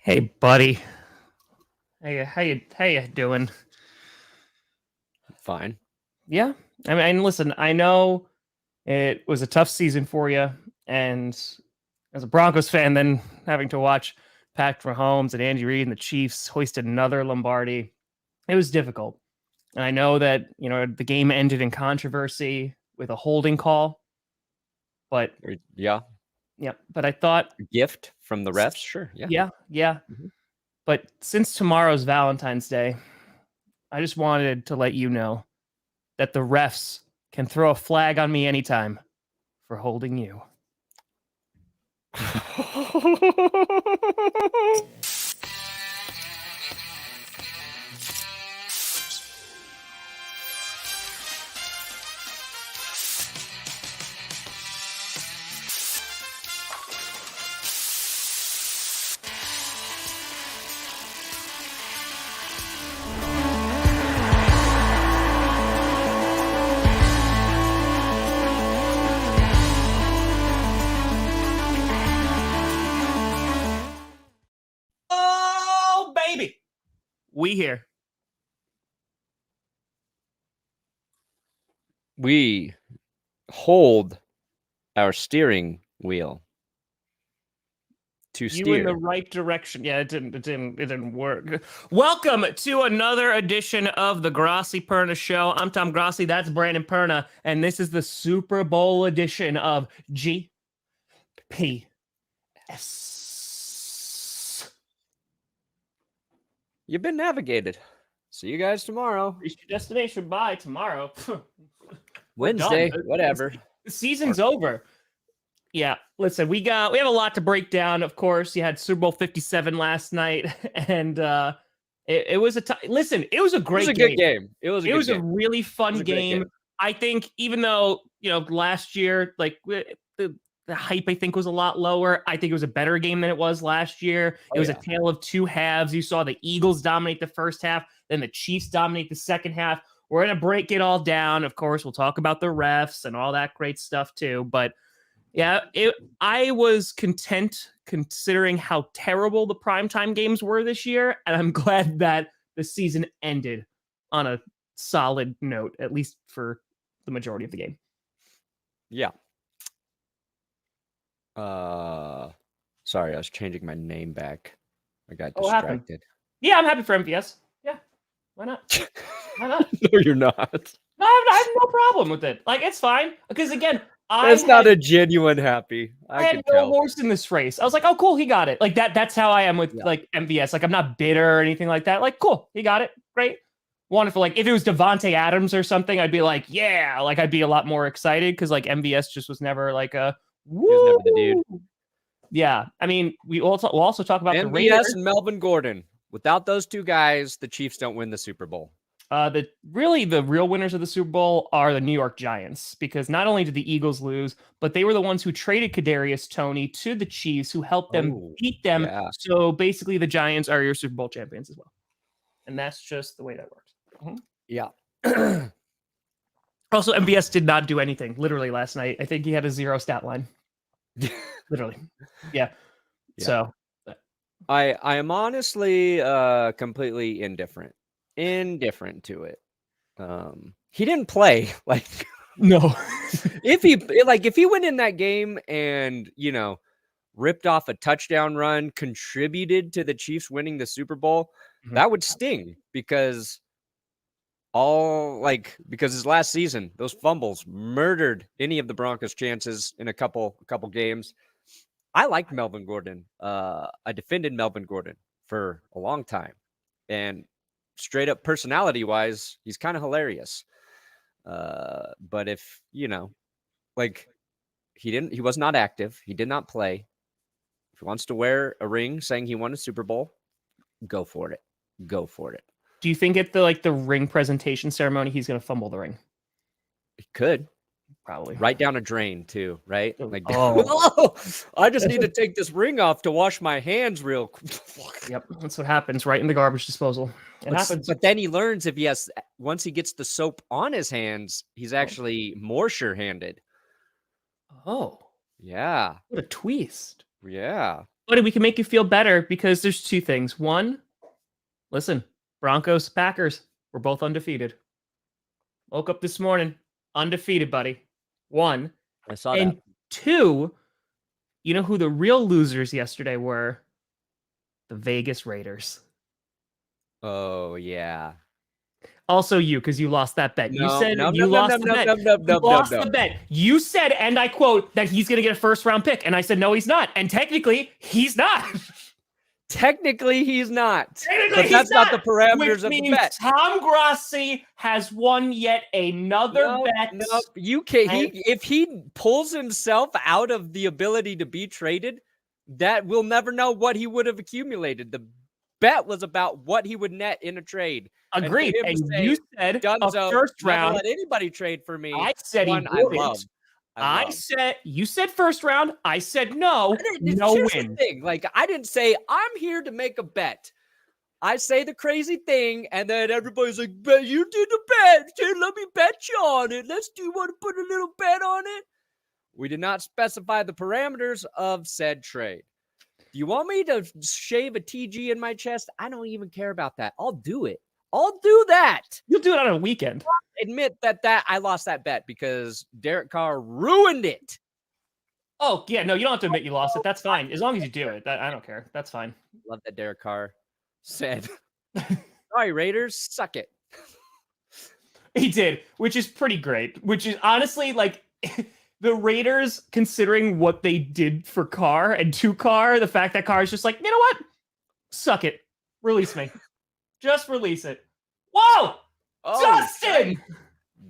Hey, buddy. Hey, how you doing? Fine. Yeah. I mean, listen, I know it was a tough season for you, and as a Broncos fan, then having to watch Patrick Mahomes and Andy Reid and the Chiefs hoist another Lombardi, it was difficult. And I know that the game ended in controversy with a holding call, but Yeah. yeah, but I thought, Gift from the refs. Sure. Yeah. yeah. Mhm. But since tomorrow's Valentine's Day, I just wanted to let you know that the refs can throw a flag on me anytime for holding you. Oh, baby. We here. We hold our steering wheel to You in the steer. right direction. Yeah, it didn't work. Welcome to another edition of the Grossi Perna Show. I'm Tom Grossi. That's Brandon Perna, and this is the Super Bowl edition of GPS. You've been navigated. See you guys tomorrow. Reach your destination by tomorrow. We're Wednesday, done. whatever. The season's over. Yeah, listen, we have a lot to break down. Of course, you had Super Bowl 57 last night, and it was listen. It was a great Good game. It was a really fun game. I think even though last year, like the hype, I think was a lot lower. I think it was a better game than it was last year. It was a tale of two halves. You saw the Eagles dominate the first half, then the Chiefs dominate the second half. We're gonna break it all down. Of course, we'll talk about the refs and all that great stuff too. But yeah, I was content considering how terrible the primetime games were this year, and I'm glad that the season ended on a solid note, at least for the majority of the game. Yeah. Sorry, I was changing my name back. I got distracted. Yeah, I'm happy for MVS. Yeah, why not? Why not? No, you're not. No, I have no problem with it. Like, it's fine because again, That's not a genuine happy. I had no horse in this race. I was like, oh, cool, he got it. Like that. That's how I am with like MVS. Like, I'm not bitter or anything like that. Like, cool, he got it. Great, wonderful. Like, if it was Devontae Adams or something, I'd be like, yeah, like I'd be a lot more excited because like MVS just was never like a woo. He was never the dude. Yeah, I mean, we'll also talk about MVS the Raiders and Melvin Gordon. Without those two guys, the Chiefs don't win the Super Bowl. The real winners of the Super Bowl are the New York Giants, because not only did the Eagles lose, but they were the ones who traded Kadarius Toney to the Chiefs, who helped them beat them. Yeah. So basically, the Giants are your Super Bowl champions as well, and that's just the way that works. Mm-hmm. Yeah. Also, MVS did not do anything literally last night. I think he had a 0 stat line. Literally, yeah. So, I am honestly completely indifferent to it. He didn't play like no. if he went in that game and ripped off a touchdown run, contributed to the Chiefs winning the Super Bowl, that would sting because his last season, those fumbles murdered any of the Broncos' chances in a couple games. I liked Melvin Gordon. I defended Melvin Gordon for a long time, and straight up personality wise, he's kind of hilarious. But if he was not active, he did not play. If he wants to wear a ring saying he won a Super Bowl, go for it. Do you think at the ring presentation ceremony, he's going to fumble the ring? He could. Probably. Right down a drain too, right? Like, oh, I just need to take this ring off to wash my hands real quick. Yep, that's what happens, right in the garbage disposal. It happens. But then he learns once he gets the soap on his hands, he's actually more sure-handed. Oh. Yeah. What a twist. Yeah. Buddy, we can make you feel better because there's two things. One, listen, Broncos, Packers, we're both undefeated. Woke up this morning, undefeated, buddy. One. I saw and that. Two, you know who the real losers yesterday were? The Vegas Raiders. Oh, yeah. Also you, because you lost that bet. You said you lost the bet. You lost the bet. You said, and I quote, that he's going to get a first-round pick. And I said, no, he's not. And technically, he's not. Technically, he's not. But that's not the parameters of the bet. Tom Grossi has won yet another bet. No, you can't. If he pulls himself out of the ability to be traded, that we'll never know what he would have accumulated. The bet was about what he would net in a trade. Agreed. And you said a first round. Never let anybody trade for me. I said one he wouldn't. I said you said first round. I said no. No win. Thing. Like I didn't say I'm here to make a bet. I say the crazy thing, and then everybody's like, "Bet you did the bet. Here, let me bet you on it. Do you want to put a little bet on it?" We did not specify the parameters of said trade. Do you want me to shave a TG in my chest? I don't even care about that. I'll do it. I'll do that. You'll do it on a weekend. Admit that I lost that bet because Derek Carr ruined it. Oh, yeah. No, you don't have to admit you lost it. That's fine. As long as you do it. I don't care. That's fine. Love that Derek Carr said, sorry, Raiders, suck it. He did, which is pretty great. Which is honestly like the Raiders, considering what they did for Carr and to Carr, the fact that Carr is just like, you know what? Suck it. Release me. Just release it. Whoa! Oh, Dustin!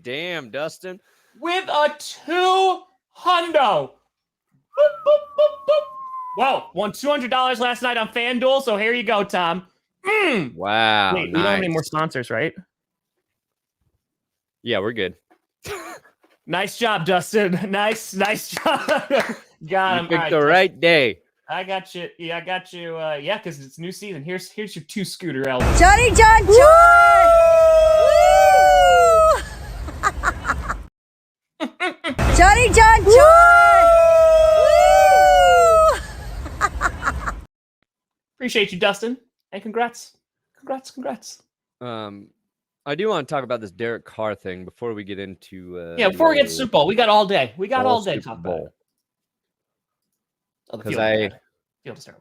Damn, Dustin. With a 2 hundo. Boop, boop, boop, boop. Whoa, won $200 last night on FanDuel, so here you go, Tom. Wow. Wait, we don't have any more sponsors, right? Yeah, we're good. Nice job, Dustin. Nice job. Got him. You picked the right day. I got you. Yeah, I got you. Yeah, because it's new season. Here's your 2 scooter elements. Johnny John John! Johnny John John! Appreciate you, Dustin. And congrats. I do want to talk about this Derek Carr thing before we get into before we get to Super Bowl. We got all day. We got all day to talk about it. Because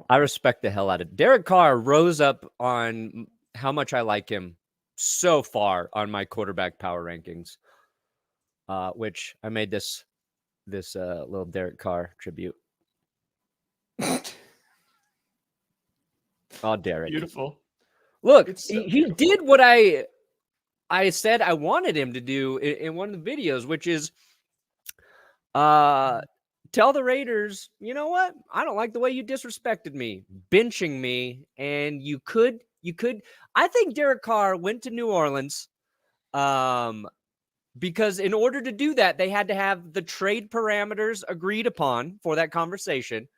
I respect the hell out of it. Derek Carr rose up on how much I like him so far on my quarterback power rankings, which I made this little Derek Carr tribute. Oh, Derek. Beautiful. Look, he did what I said I wanted him to do in one of the videos, which is tell the Raiders, you know what? I don't like the way you disrespected me, benching me, and you could. I think Derek Carr went to New Orleans because in order to do that, they had to have the trade parameters agreed upon for that conversation.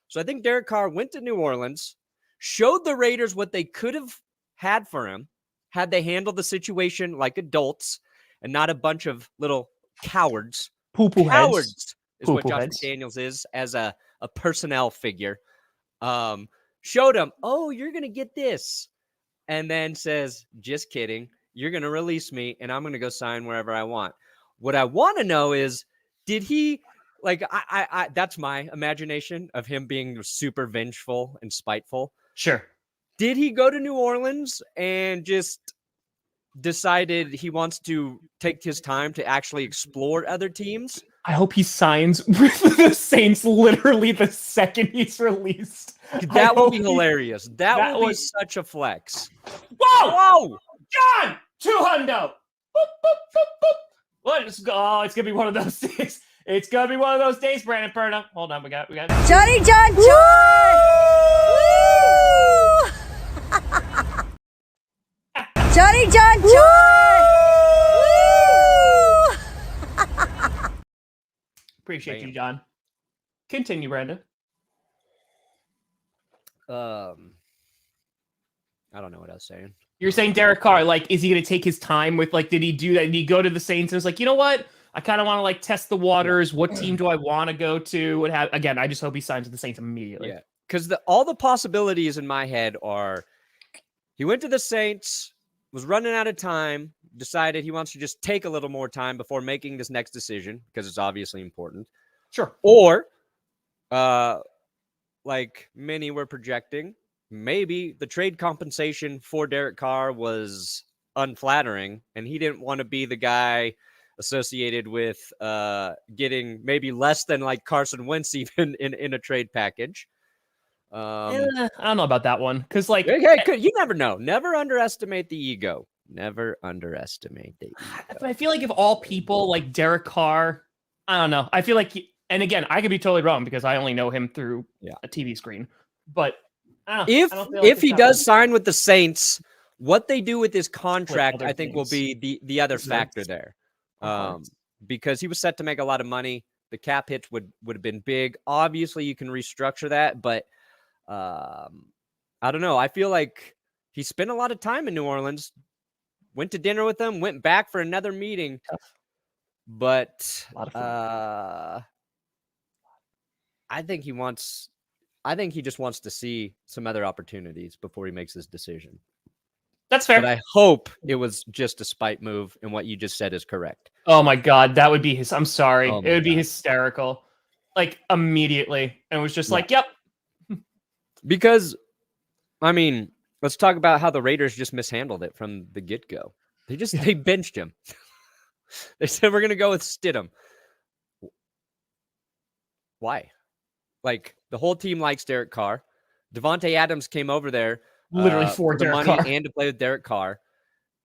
So I think Derek Carr went to New Orleans, showed the Raiders what they could have had for him had they handled the situation like adults and not a bunch of little cowards. Poo-poo cowards. Heads. Is what Josh McDaniels is as a personnel figure. Showed him, oh, you're going to get this. And then says, just kidding. You're going to release me and I'm going to go sign wherever I want. What I want to know is, did he, like, I that's my imagination of him being super vengeful and spiteful. Sure. Did he go to New Orleans and just decided he wants to take his time to actually explore other teams? I hope he signs with the Saints literally the second he's released. That would be hilarious. That would be such a flex. Whoa! John! 2 hundo! Boop, boop, boop, boop. What? It's going to be one of those days. It's going to be one of those days, Brandon Perna. Hold on, we got Johnny John John! Johnny John John! Appreciate you, John. Continue, Brandon. I don't know what I was saying. You're saying Derek Carr, like, is he going to take his time with, like, did he do that? Did he go to the Saints and was like, you know what? I kind of want to, like, test the waters. What team do I want to go to? Again, I just hope he signs with the Saints immediately. Yeah. because all the possibilities in my head are he went to the Saints, was running out of time, decided he wants to just take a little more time before making this next decision because it's obviously important. Sure. Or, like many were projecting, maybe the trade compensation for Derek Carr was unflattering, and he didn't want to be the guy associated with getting maybe less than like Carson Wentz even in a trade package. I don't know about that one because, like, you never know. Never underestimate the ego. Never underestimate the ego. But I feel like if all people like Derek Carr, I don't know. I feel like, and again, I could be totally wrong because I only know him through a TV screen. But if he does sign with the Saints, what they do with his contract, I think, will be the other factor there. Because he was set to make a lot of money. The cap hit would have been big. Obviously, you can restructure that, but I don't know. I feel like he spent a lot of time in New Orleans, went to dinner with them, went back for another meeting. But I think he just wants to see some other opportunities before he makes his decision. That's fair. But I hope it was just a spite move, and what you just said is correct. Oh my God, that would be I'm sorry. It would be hysterical. Like immediately. And it was just like, yep. Because, I mean, let's talk about how the Raiders just mishandled it from the get-go. They benched him. They said, we're going to go with Stidham. Why? Like, the whole team likes Derek Carr. Devontae Adams came over there literally for the Derek money Carr and to play with Derek Carr.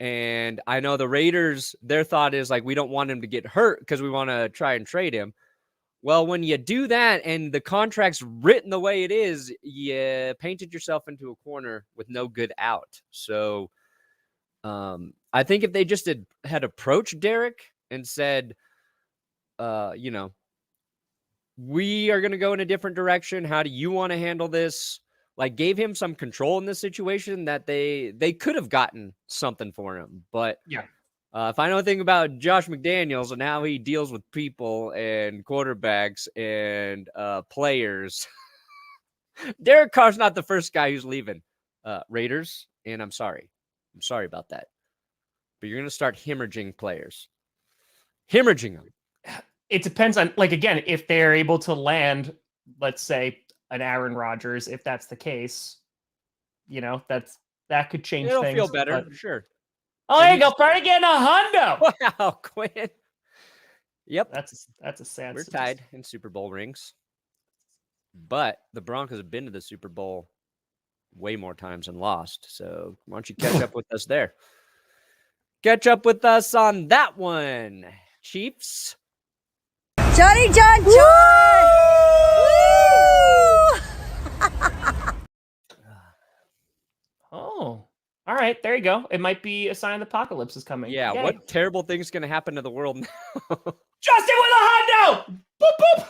And I know the Raiders, their thought is like, we don't want him to get hurt because we want to try and trade him. Well, when you do that and the contract's written the way it is, you painted yourself into a corner with no good out. So I think if they just had approached Derek and said, we are going to go in a different direction. How do you want to handle this? Like, gave him some control in this situation, that they could have gotten something for him. But if I know anything about Josh McDaniels and how he deals with people and quarterbacks and players, Derek Carr's not the first guy who's leaving Raiders. And I'm sorry about that. But you're going to start hemorrhaging players. Hemorrhaging them. It depends on, like, again, if they're able to land, let's say, an Aaron Rodgers. If that's the case, that could change It'll things. Feel better, sure. Oh, there you go. Probably getting a hundo. Wow, Quinn. Yep. That's a sad. We're tied in Super Bowl rings. But the Broncos have been to the Super Bowl way more times and lost. So why don't you catch up with us there? Catch up with us on that one, Chiefs. Johnny John John! Oh, all right. There you go. It might be a sign the apocalypse is coming. Yeah. Yay. What terrible thing's going to happen to the world now? Justin with a hundo! Boop, boop.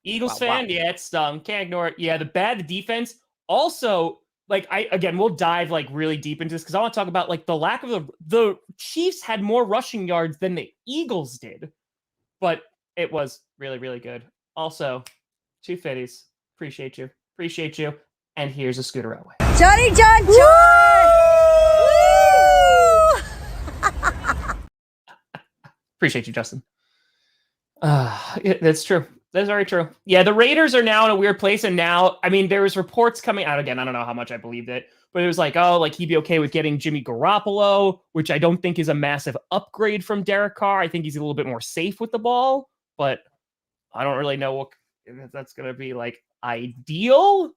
Eagles fan. Wow. Yeah, it stung. Can't ignore it. Yeah, the bad defense. Also, like, we'll dive like really deep into this because I want to talk about like the lack of the Chiefs had more rushing yards than the Eagles did, but it was really, really good. Also, 250s. Appreciate you. And here's a scooter away. Johnny John John! Appreciate you, Justin. That's true. That's very true. Yeah, the Raiders are now in a weird place, and now, I mean, there was reports coming out again. I don't know how much I believed it, but it was like, he'd be okay with getting Jimmy Garoppolo, which I don't think is a massive upgrade from Derek Carr. I think he's a little bit more safe with the ball, but I don't really know what that's going to be like ideal.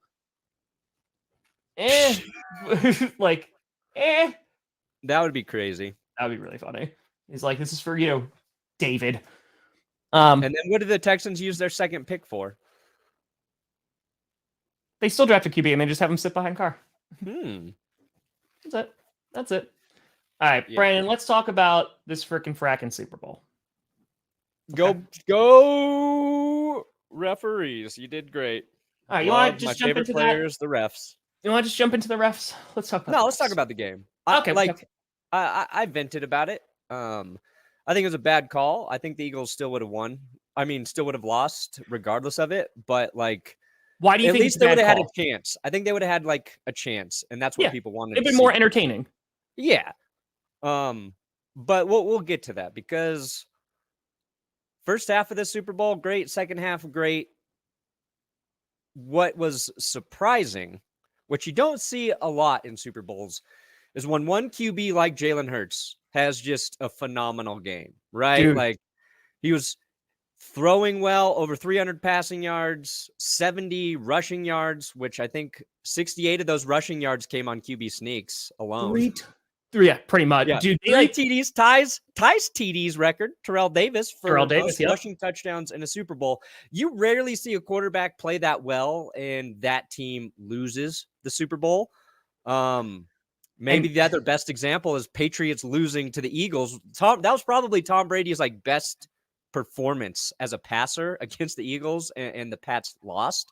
That would be crazy. That would be really funny. He's like, this is for you, David. And then what did the Texans use their second pick for? They still drafted QB and they just have him sit behind Carr. That's it. All right, yeah. Brandon, let's talk about this frickin' frackin' Super Bowl. Okay. Go referees. You did great. All right, you want to just jump into players, the refs. You want to just jump into the refs? Let's talk about let's talk about the game. Okay. I vented about it. I think it was a bad call. I think the Eagles still would have won. I mean, still would have lost regardless of it. But like, Why do you At think least it's they a would bad have had call? a chance. I think they would have had like a chance, and that's what Yeah, people wanted it'd to been see. more entertaining. Yeah. But we'll get to that because first half of the Super Bowl, great. Second half, great. What was surprising, which you don't see a lot in Super Bowls, is when one QB like Jalen Hurts has just a phenomenal game, right? Dude. Like he was throwing well, over 300 passing yards, 70 rushing yards, which I think 68 of those rushing yards came on QB sneaks alone. Yeah, pretty much. Yeah, Dude, three TDs, ties TD's record, Terrell Davis, for most rushing touchdowns in a Super Bowl. You rarely see a quarterback play that well and that team loses the Super Bowl. Maybe the other best example is Patriots losing to the Eagles. That was probably Tom Brady's like best performance as a passer against the Eagles, and the Pats lost.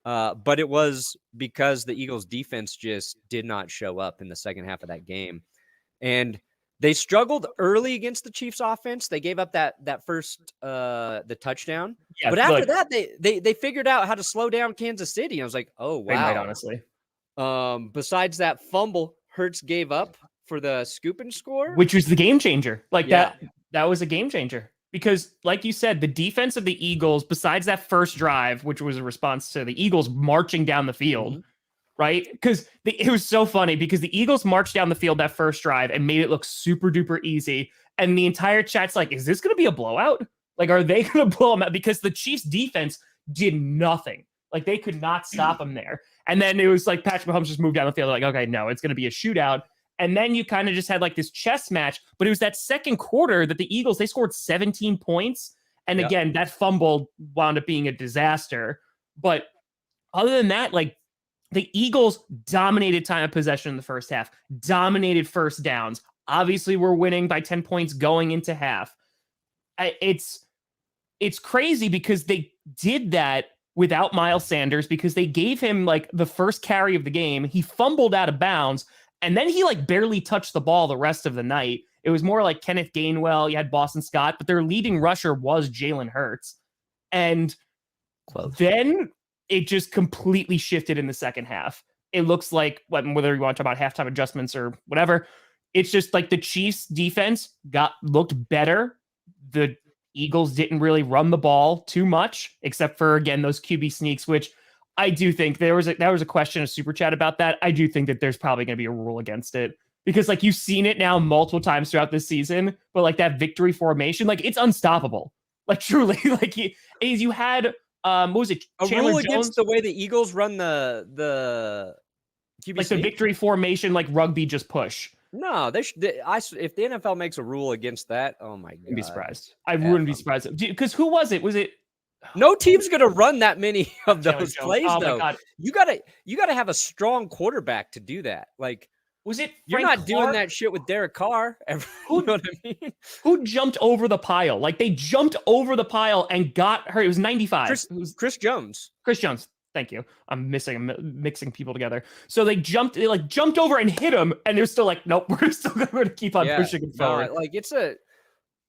But it was because the Eagles defense just did not show up in the second half of that game. And they struggled early against the Chiefs offense. They gave up that first the touchdown. Yeah, but after that, they figured out how to slow down Kansas City. I was like, oh wow. They might, honestly. Besides that fumble Hurts gave up for the scoop and score, which was the game changer. Like that was a game changer. Because, like you said, the defense of the Eagles, besides that first drive, which was a response to the Eagles marching down the field, right? Because it was so funny because the Eagles marched down the field that first drive and made it look super duper easy. And the entire chat's like, is this going to be a blowout? Like, are they going to blow them out? Because the Chiefs defense did nothing. Like, they could not stop them there. And then it was like Patrick Mahomes just moved down the field. Like, okay, no, it's going to be a shootout. And then you kind of just had like this chess match, but it was that second quarter that the Eagles, they scored 17 points. And again, that fumble wound up being a disaster. But other than that, like the Eagles dominated time of possession in the first half, dominated first downs. Obviously, we're winning by 10 points going into half. It's crazy because they did that without Miles Sanders because they gave him like the first carry of the game. He fumbled out of bounds. And then he like barely touched the ball the rest of the night. It was more like Kenneth Gainwell. You had Boston Scott, but their leading rusher was Jalen Hurts. And then it just completely shifted in the second half. It looks like, whether you want to talk about halftime adjustments or whatever, it's just like the Chiefs defense looked better. The Eagles didn't really run the ball too much, except for, again, those QB sneaks, which I do think there was a question of Super Chat about that. I do think that there's probably going to be a rule against it because like you've seen it now multiple times throughout this season, but like that victory formation, like it's unstoppable. Like truly, like you had what was it? A Chandler rule Jones? Against the way the Eagles run the QB like sneak? the victory formation, like rugby just push. No, if the NFL makes a rule against that, oh my god, I'd be surprised. I wouldn't be surprised because who was it? Was it? No team's gonna run that many of those plays, though. My God. You gotta have a strong quarterback to do that. Like, was it? You're not doing that shit with Derek Carr. You know what I mean? Who jumped over the pile? Like they jumped over the pile and got her. It was 95. Chris Jones. Chris Jones. Thank you. I'm mixing people together. So they jumped over and hit him, and they're still like, nope, we're still going to keep on pushing it forward. No, like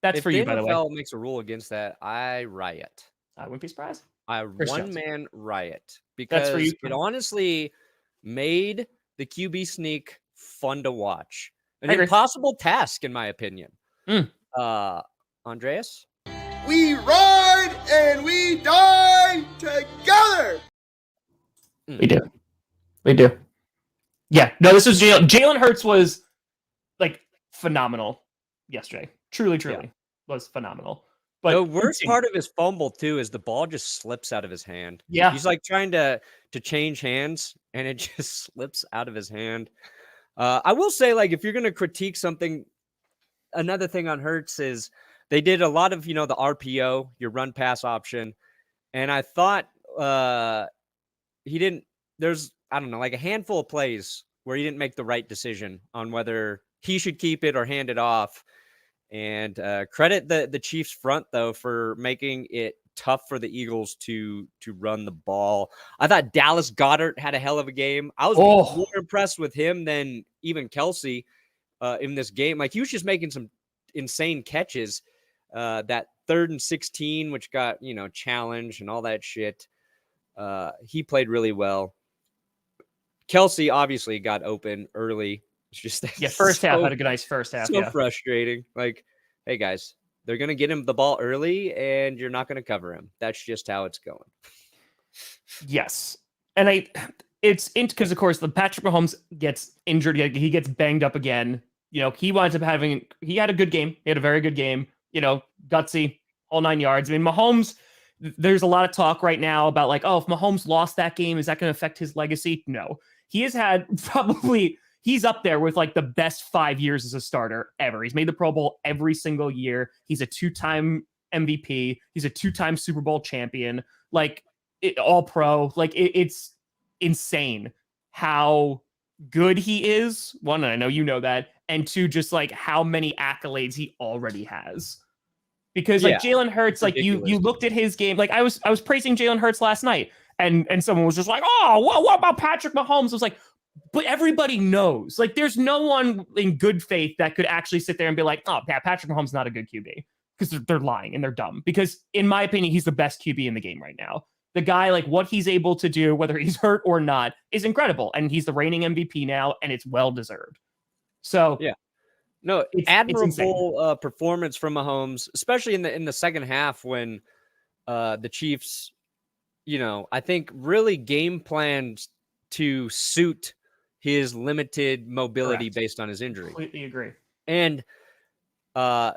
that's for you, by the way. If the NFL makes a rule against that, I riot. I wouldn't be surprised. One-man riot because it honestly made the QB sneak fun to watch. An impossible task, in my opinion. Andreas? We ride and we die together. We do. Yeah. No, this was Jalen Hurts was like phenomenal yesterday. Truly was phenomenal. But the worst part of his fumble too is the ball just slips out of his hand. Yeah. He's like trying to change hands and it just slips out of his hand. I will say, like, if you're going to critique something, another thing on Hurts is they did a lot of, the RPO, your run pass option. And I thought there's, I don't know, like a handful of plays where he didn't make the right decision on whether he should keep it or hand it off. And credit the Chiefs front, though, for making it tough for the Eagles to run the ball. I thought Dallas Goedert had a hell of a game. I was more impressed with him than even Kelsey in this game. Like, he was just making some insane catches. That 3rd and 16, which got, challenged and all that shit. He played really well. Kelsey obviously got open early. It's just first half had a nice first half. So frustrating. Like, hey guys, they're gonna get him the ball early, and you're not gonna cover him. That's just how it's going. Yes, and it's because of course the Patrick Mahomes gets injured. He gets banged up again. He winds up he had a good game. He had a very good game. Gutsy, all 9 yards. I mean, Mahomes. There's a lot of talk right now about like, oh, if Mahomes lost that game, is that going to affect his legacy? No, he has had he's up there with like the best 5 years as a starter ever. He's made the Pro Bowl every single year. He's a 2-time MVP. He's a 2-time Super Bowl champion. Like all pro. Like it's insane how good he is. One, I know you know that, and two, just like how many accolades he already has. Because like Jalen Hurts, like you looked at his game, like I was praising Jalen Hurts last night, and someone was just like, oh, what about Patrick Mahomes? I was like, but everybody knows, like there's no one in good faith that could actually sit there and be like, oh yeah, Patrick Mahomes is not a good QB, because they're lying and they're dumb. Because in my opinion, he's the best QB in the game right now. The guy, like what he's able to do, whether he's hurt or not, is incredible, and he's the reigning MVP now, and it's well deserved. So yeah. No, admirable performance from Mahomes, especially in the second half when the Chiefs, I think really game planned to suit his limited mobility based on his injury. Completely agree. And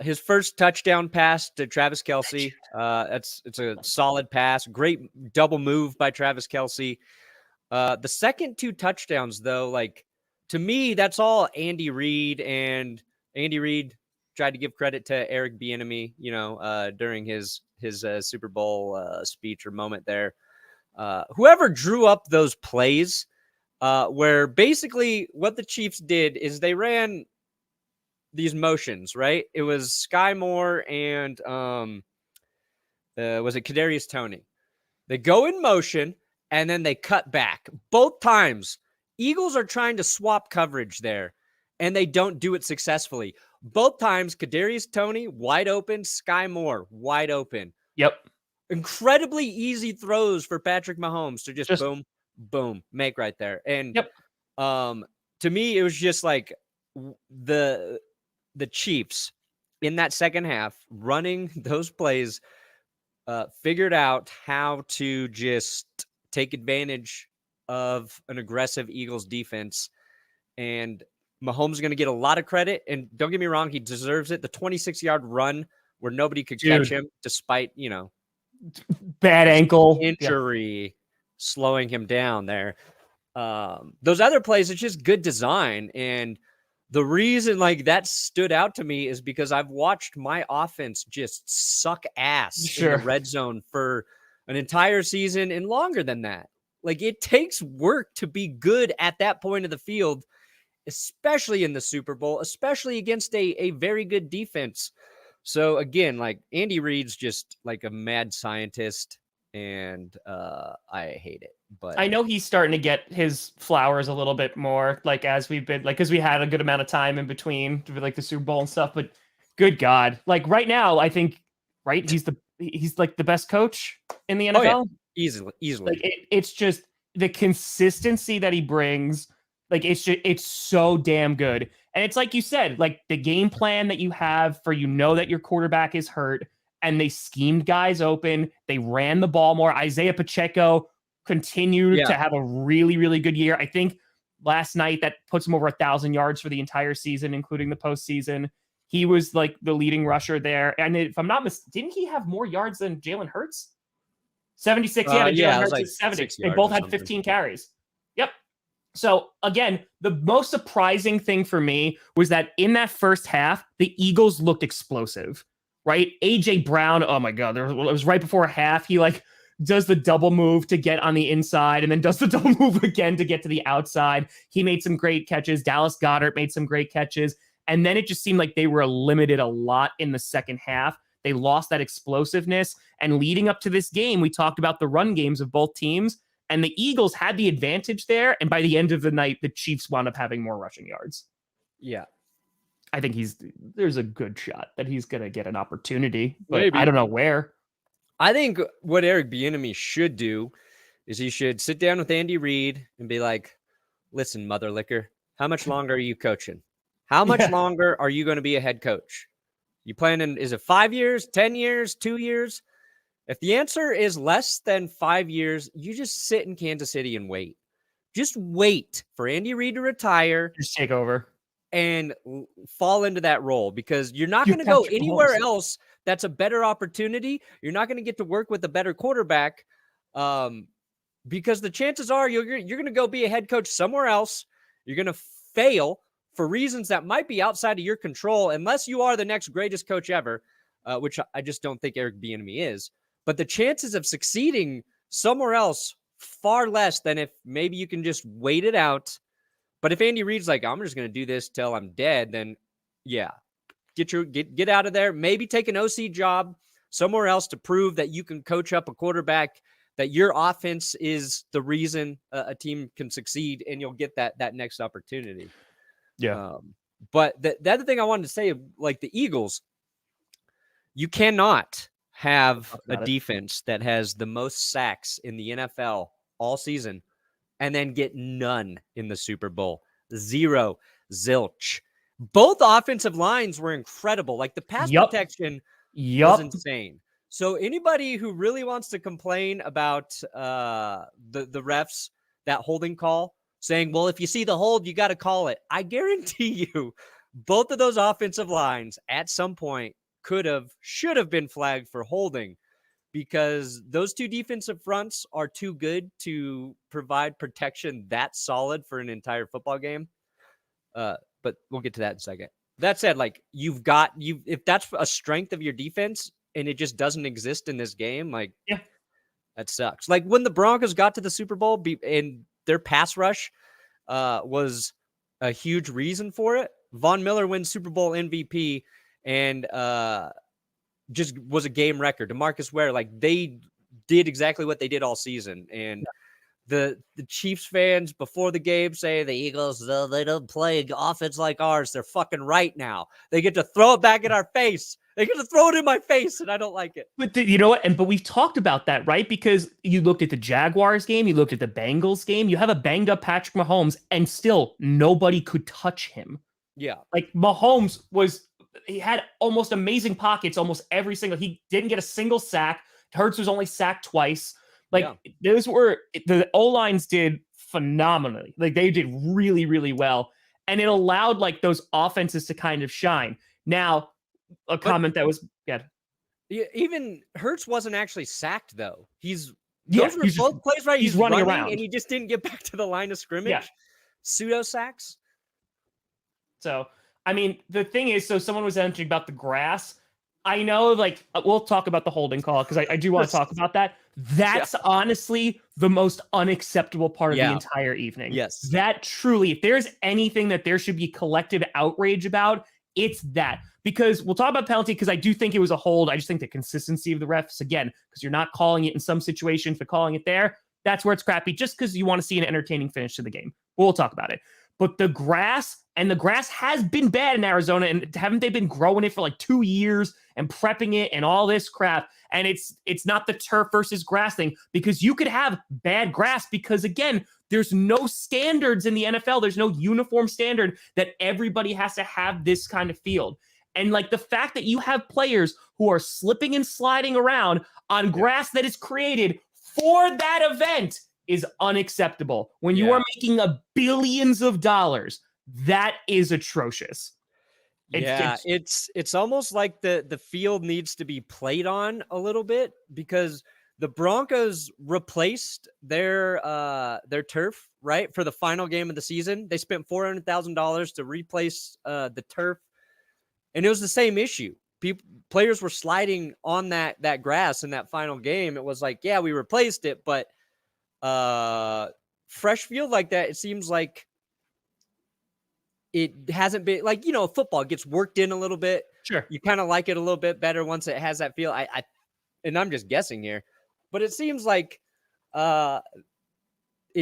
his first touchdown pass to Travis Kelce, it's a solid pass, great double move by Travis Kelce. The second 2 touchdowns, though, like to me, that's all Andy Reid, and Andy Reid tried to give credit to Eric Bieniemy, during his Super Bowl speech or moment there. Whoever drew up those plays, where basically what the Chiefs did is they ran these motions, right? It was Sky Moore and was it Kadarius Toney? They go in motion and then they cut back. Both times, Eagles are trying to swap coverage there, and they don't do it successfully. Both times, Kadarius Toney, wide open, Sky Moore, wide open. Yep. Incredibly easy throws for Patrick Mahomes to just boom, boom, make right there. And to me, it was just like the Chiefs in that second half running those plays, figured out how to just take advantage of an aggressive Eagles defense. And Mahomes is going to get a lot of credit. And don't get me wrong, he deserves it. The 26-yard run where nobody could catch him despite, bad ankle injury slowing him down there. Those other plays, it's just good design. And the reason like that stood out to me is because I've watched my offense just suck ass in the red zone for an entire season and longer than that. Like it takes work to be good at that point of the field, especially in the Super Bowl, especially against a very good defense. So again, like Andy Reid's just like a mad scientist, and I hate it. But I know he's starting to get his flowers a little bit more, like as we've been, like because we had a good amount of time in between like the Super Bowl and stuff. But good God, like right now, I think he's like the best coach in the NFL. Oh, yeah. Easily. Like it's just the consistency that he brings. Like it's so damn good. And it's like you said, like the game plan that you have for that your quarterback is hurt, and they schemed guys open. They ran the ball more. Isaiah Pacheco continued to have a really, really good year. I think last night that puts him over 1,000 yards for the entire season, including the postseason. He was like the leading rusher there. And if I'm not mistaken, didn't he have more yards than Jalen Hurts? 76. He had Jalen Hurts at 70. They both had 15 carries. Yep. So again, the most surprising thing for me was that in that first half, the Eagles looked explosive, right? AJ Brown, oh my God, it was right before half. He like does the double move to get on the inside and then does the double move again to get to the outside. He made some great catches. Dallas Goedert made some great catches. And then it just seemed like they were limited a lot in the second half. They lost that explosiveness. And leading up to this game, we talked about the run games of both teams. And the Eagles had the advantage there. And by the end of the night, the Chiefs wound up having more rushing yards. Yeah. I think there's a good shot that he's going to get an opportunity, but maybe. I don't know where. I think what Eric Bieniemy should do is he should sit down with Andy Reid and be like, listen, mother liquor, how much longer are you coaching? How much longer are you going to be a head coach? You planning, is it 5 years, 10 years, 2 years? If the answer is less than 5 years, you just sit in Kansas City and wait. Just wait for Andy Reid to retire. Just take over. And fall into that role, because you're not going to go anywhere else that's a better opportunity. You're not going to get to work with a better quarterback, because the chances are you're going to go be a head coach somewhere else. You're going to fail for reasons that might be outside of your control, unless you are the next greatest coach ever, which I just don't think Eric Bieniemy is. But the chances of succeeding somewhere else far less than if maybe you can just wait it out. But if Andy Reid's like, I'm just going to do this till I'm dead, then yeah, get out of there. Maybe take an OC job somewhere else to prove that you can coach up a quarterback, that your offense is the reason a team can succeed, and you'll get that next opportunity. Yeah. But the other thing I wanted to say, like the Eagles, you cannot have a defense that has the most sacks in the NFL all season and then get none in the Super Bowl. Zero. Zilch. Both offensive lines were incredible. Like the pass protection was insane. So anybody who really wants to complain about the refs, that holding call, saying, well, if you see the hold, you got to call it. I guarantee you, both of those offensive lines at some point should have been flagged for holding, because those two defensive fronts are too good to provide protection that solid for an entire football game. But we'll get to that in a second. That said, like if that's a strength of your defense and it just doesn't exist in this game, like that sucks. Like when the Broncos got to the Super Bowl and their pass rush was a huge reason for it. Von Miller wins Super Bowl MVP and just was a game record. DeMarcus Ware, like they did exactly what they did all season. And the Chiefs fans before the game say the Eagles, they don't play offense like ours. They're fucking right now. They get to throw it back in our face. They get to throw it in my face, and I don't like it. But you know what? But we've talked about that, right? Because you looked at the Jaguars game, you looked at the Bengals game, you have a banged up Patrick Mahomes, and still nobody could touch him. Yeah. Like Mahomes he had almost amazing pockets, almost every single. He didn't get a single sack. Hurts was only sacked twice. Like those were the O-lines did phenomenally. Like they did really, really well. And it allowed like those offenses to kind of shine. Now, comment that was even Hurts wasn't actually sacked though. Those were both both plays right. He's running around and he just didn't get back to the line of scrimmage. Yeah. Pseudo sacks. So I mean, the thing is, so someone was mentioning about the grass. I know, like, we'll talk about the holding call because I do want to talk about that. That's honestly the most unacceptable part of the entire evening. Yes. That truly, if there's anything that there should be collective outrage about, it's that. Because we'll talk about penalty because I do think it was a hold. I just think the consistency of the refs, again, because you're not calling it in some situations, but calling it there, that's where it's crappy just because you want to see an entertaining finish to the game. We'll talk about it. But the grass has been bad in Arizona, and haven't they been growing it for like 2 years and prepping it and all this crap? And it's not the turf versus grass thing, because you could have bad grass because, again, there's no standards in the NFL. There's no uniform standard that everybody has to have this kind of field. And like the fact that you have players who are slipping and sliding around on grass that is created for that event is unacceptable. When you are making billions of dollars, that is atrocious. It's almost like the field needs to be played on a little bit, because the Broncos replaced their turf, right, for the final game of the season. They spent $400,000 to replace the turf, and it was the same issue. Players were sliding on that grass in that final game. It was like, yeah, we replaced it, but fresh field like that, it seems like it hasn't been like, football gets worked in a little bit. Sure. You kind of like it a little bit better once it has that feel. And I'm just guessing here, but it seems like it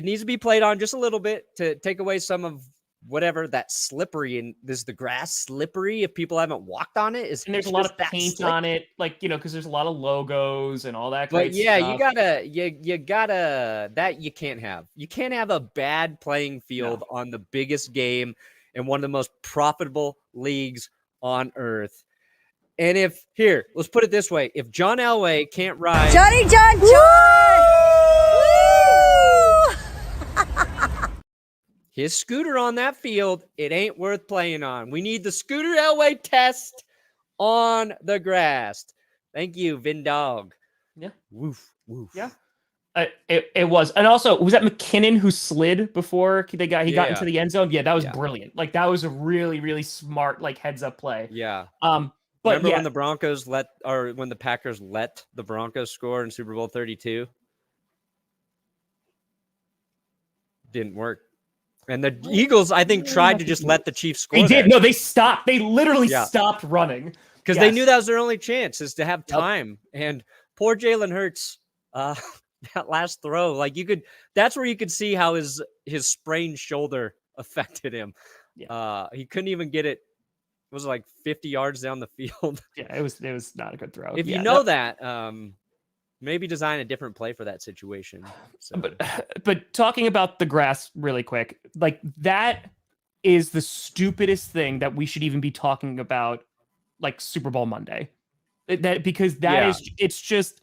needs to be played on just a little bit to take away some of whatever that slippery, and is the grass slippery if people haven't walked on it? And there's a lot of paint on it, like, because there's a lot of logos and all that but great yeah, stuff. you gotta that you can't have a bad playing field on the biggest game in one of the most profitable leagues on earth. And let's put it this way, if John Elway can't ride Johnny John his scooter on that field, it ain't worth playing on. We need the Scooter Elway test on the grass. Thank you, Vindog. Yeah. Woof, woof. Yeah. It was. And also, was that McKinnon who slid before he got into the end zone? Yeah, that was brilliant. Like, that was a really, really smart, like, heads-up play. Yeah. But remember when when the Packers let the Broncos score in Super Bowl 32? Didn't work. And the Eagles, I think, tried to just let the Chiefs score. They did. No, they stopped. They literally stopped running. Because they knew that was their only chance, is to have time. And poor Jalen Hurts, that last throw, like, that's where you could see how his sprained shoulder affected him. Yeah. He couldn't even get it. It was like 50 yards down the field. Yeah, it was not a good throw. If you know that, maybe design a different play for that situation. So. But talking about the grass really quick, like, that is the stupidest thing that we should even be talking about, like, Super Bowl Monday. Because it's just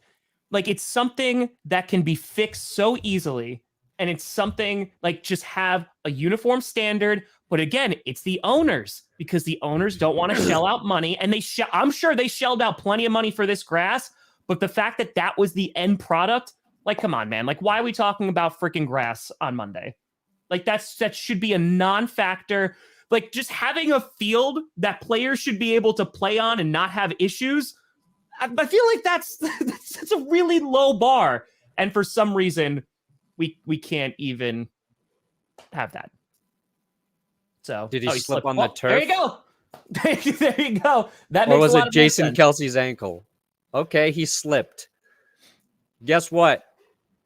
like, it's something that can be fixed so easily, and it's something like, just have a uniform standard. But again, it's the owners, because the owners don't want to shell out money, and I'm sure they shelled out plenty of money for this grass. But the fact that was the end product, like, come on, man. Like, why are we talking about freaking grass on Monday? Like, that should be a non-factor. Like, just having a field that players should be able to play on and not have issues, I feel like that's a really low bar. And for some reason, we can't even have that. So did he slip on the turf? There you go. There you go. That or makes was a it lot of Jason sense. Kelsey's ankle? Okay, he slipped. Guess what?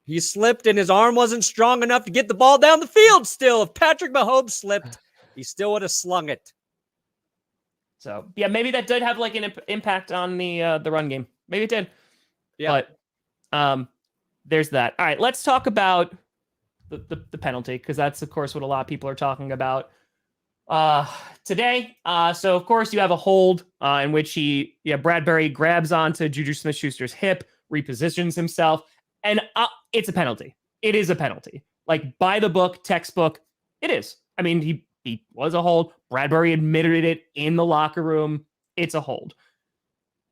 He slipped, and his arm wasn't strong enough to get the ball down the field still. If Patrick Mahomes slipped, he still would have slung it. So, yeah, maybe that did have, like, an impact on the run game. Maybe it did. Yeah. But there's that. All right, let's talk about the penalty, because that's, of course, what a lot of people are talking about today. So, of course, you have a hold in which Bradbury grabs onto Juju Smith-Schuster's hip, repositions himself, and it's a penalty. It is a penalty. Like, by the book, textbook, it is. I mean, he was a hold. Bradbury admitted it in the locker room. It's a hold.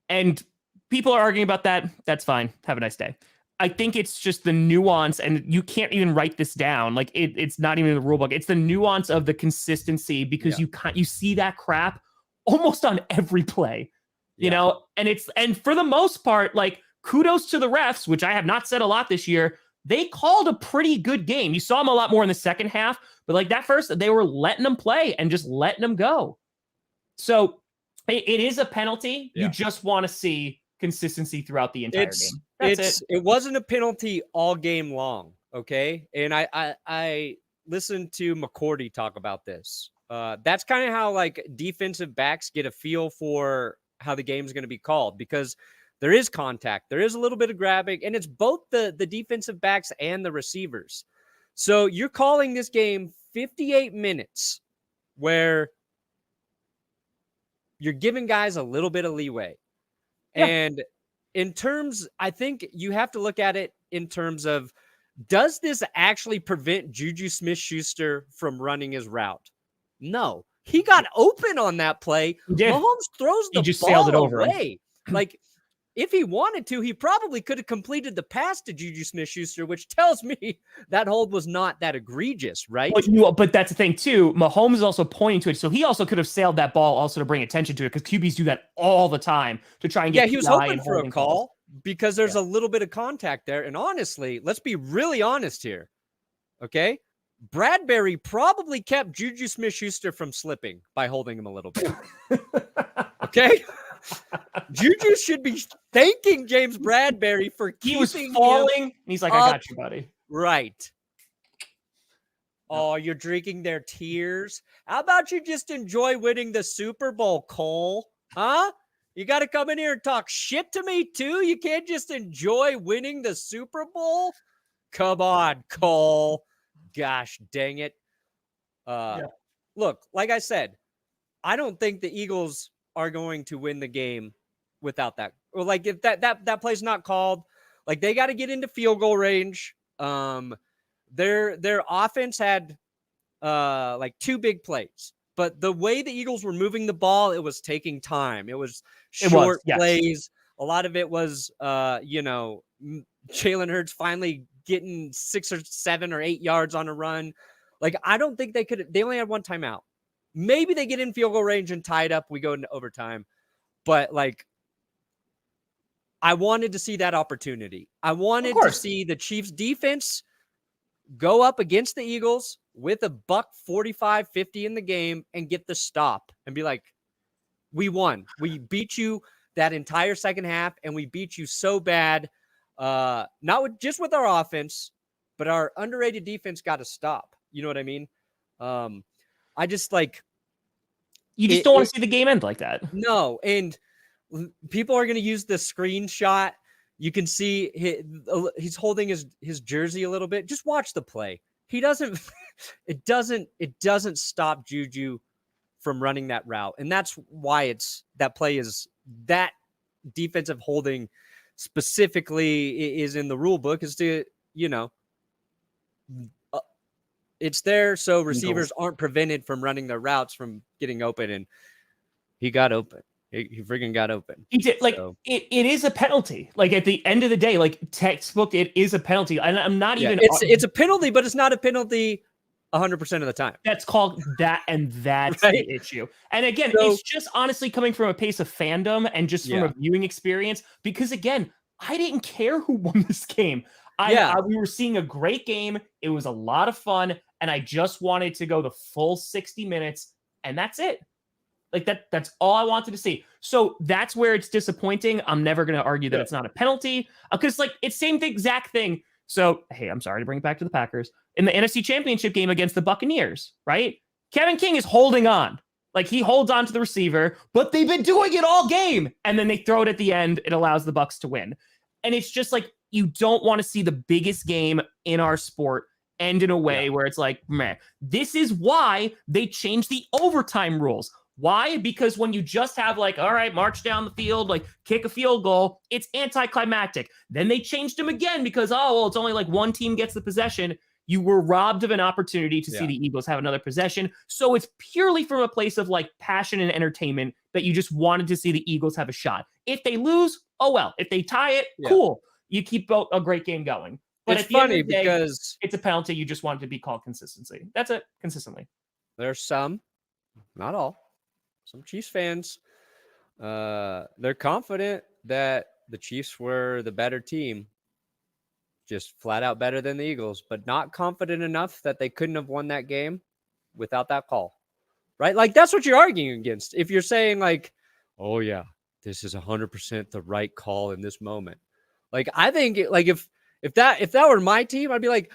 And people are arguing about that. That's fine. Have a nice day. I think it's just the nuance, and you can't even write this down. Like, it's not even in the rule book. It's the nuance of the consistency, because you see that crap almost on every play, you know, and for the most part, like, kudos to the refs, which I have not said a lot this year. They called a pretty good game. You saw them a lot more in the second half, but like that first, they were letting them play and just letting them go. So it is a penalty. Yeah. You just want to see consistency throughout the entire game. That's it. It wasn't a penalty all game long. Okay. And I listened to McCourty talk about this. That's kind of how, like, defensive backs get a feel for how the game is going to be called, because there is contact. There is a little bit of grabbing, and it's both the defensive backs and the receivers. So you're calling this game 58 minutes where you're giving guys a little bit of leeway. Yeah. And in terms, I think you have to look at it in terms of, does this actually prevent Juju Smith-Schuster from running his route? No. He got open on that play. Mahomes throws the ball sailed it over away. Like, if he wanted to, he probably could have completed the pass to Juju Smith-Schuster, which tells me that hold was not that egregious, right? But that's the thing, too. Mahomes is also pointing to it, so he also could have sailed that ball also to bring attention to it, because QBs do that all the time to try and get he was hoping for a call because there's a little bit of contact there. And honestly, let's be really honest here, okay? Bradbury probably kept Juju Smith-Schuster from slipping by holding him a little bit, okay? Juju should be thanking James Bradbury for keeping falling. And he's like, I got you, buddy. Right. Oh, you're drinking their tears. How about you just enjoy winning the Super Bowl, Cole? Huh? You got to come in here and talk shit to me too? You can't just enjoy winning the Super Bowl? Come on, Cole. Gosh, dang it. Look, like I said, I don't think the Eagles are going to win the game without that. Or like if that play's not called, like they got to get into field goal range. Their offense had like 2 big plays, but the way the Eagles were moving the ball, it was taking time. It was short plays. A lot of it was Jalen Hurts finally getting 6 or 7 or 8 yards on a run. Like I don't think they only had 1 timeout. Maybe they get in field goal range and tie it up. We go into overtime. But like I wanted to see that opportunity. I wanted to see the Chiefs defense go up against the Eagles with a $145.50 in the game and get the stop and be like, we won. We beat you that entire second half, and we beat you so bad. Not just with our offense, but our underrated defense got to stop. You know what I mean? I just like you just don't want to see the game end like that. No, and people are going to use the screenshot. You can see he's holding his jersey a little bit. Just watch the play. He doesn't. It doesn't stop Juju from running that route, and that's why that play is that defensive holding specifically is in the rule book is to it's there so receivers aren't prevented from running their routes from getting open, and he got open. He freaking got open. He did. Like it is a penalty. Like at the end of the day, like textbook, it is a penalty. And I'm not even. It's a penalty, but it's not a penalty 100% of the time. That's called that, and that's the issue. And again, it's just honestly coming from a pace of fandom and just from a viewing experience. Because again, I didn't care who won this game. We were seeing a great game. It was a lot of fun, and I just wanted to go the full 60 minutes, and that's it. Like that's all I wanted to see. So that's where it's disappointing. I'm never going to argue that it's not a penalty because like it's same exact thing. So, hey, I'm sorry to bring it back to the Packers in the NFC Championship game against the Buccaneers, right? Kevin King is holding on. Like he holds on to the receiver, but they've been doing it all game. And then they throw it at the end. It allows the Bucs to win. And it's just like, you don't want to see the biggest game in our sport end in a way where it's like, meh. This is why they changed the overtime rules. Why? Because when you just have like, all right, march down the field, like kick a field goal, it's anticlimactic. Then they changed them again because, it's only like one team gets the possession. You were robbed of an opportunity to see the Eagles have another possession. So it's purely from a place of like passion and entertainment that you just wanted to see the Eagles have a shot. If they lose, oh well. If they tie it, cool. You keep a great game going. But it's funny because it's a penalty. You just want it to be called consistency. That's it. Consistently. There's some, not all. Some Chiefs fans, they're confident that the Chiefs were the better team, just flat out better than the Eagles, but not confident enough that they couldn't have won that game without that call, right? Like that's what you're arguing against. If you're saying like, oh yeah, this is 100% the right call in this moment. Like I think like if that were my team, I'd be like,